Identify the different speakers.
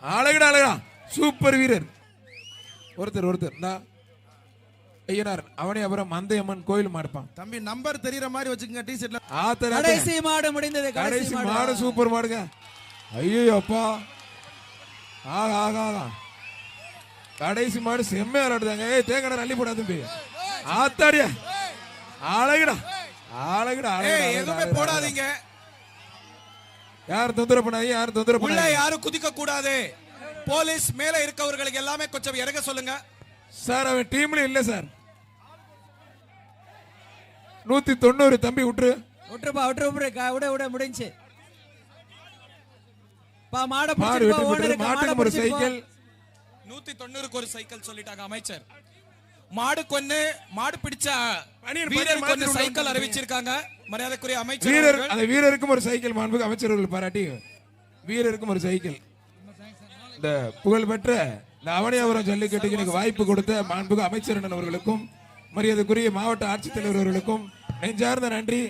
Speaker 1: அழகுடா அழகா சூப்பர் வீரர். ஒருத்தர் ஐயனார் அவனே அப்புறம் மந்தையம்மன் கோயில் மாடுப்பான்.
Speaker 2: தம்பி நம்பர் தெரியற மாதிரி வச்சுக்கங்க டி ஷர்ட்ல.
Speaker 3: கடைசி மாடு முடிந்தது.
Speaker 1: கடைசி மாடு சூப்பர் மாடுங்க. ஐயோ அப்பா ஆகா ஆகா ஆகா கடைசி மாடு செம்மையா விளையாடுதாங்க. தேங்கடா அள்ளி போடா தம்பி. ஆத்தாடியா அழகுடா அழகுடா
Speaker 2: எதுவுமே போடாதீங்க.
Speaker 1: யாரும் தொந்தரவு பண்ணாதீங்க. யாரும் தொந்தரவு
Speaker 2: உள்ள யாரும் குதிக்க கூடாது. போலீஸ் மேல இருக்கவர்களுக்கு எல்லாமே கொஞ்சம் இறங்க சொல்லுங்க
Speaker 1: சார். அவன் டீம்ல இல்ல சார். 190 தம்பி விட்டுருப்பா
Speaker 3: விட முடிஞ்சு.
Speaker 1: மாட்டுக்கு ஒரு சைக்கிள்
Speaker 2: 190 ஒரு சைக்கிள் சொல்லிட்டாங்க அமைச்சர். மாடு பிடிச்ச வீரருக்கு ஒரு சைக்கிள் அறிவிச்சிருக்காங்க. மரியாதைக்குரிய அமைச்சர்
Speaker 1: அந்த வீரருக்கும் ஒரு சைக்கிள் மாண்புக்கு அமைச்சர்கள் பாராட்டி வீரருக்கும் ஒரு சைக்கிள். இந்த புகழ்பெற்ற இந்த அவனியாபுரம் ஜல்லிக்கட்டுக்கு எனக்கு வாய்ப்பு கொடுத்த மாண்புக்கு அமைச்சர் அவர்களுக்கும் மரியாதைக்குரிய மாவட்ட ஆட்சித்தலைவர் அவர்களுக்கும் நெஞ்சார்ந்த நன்றி.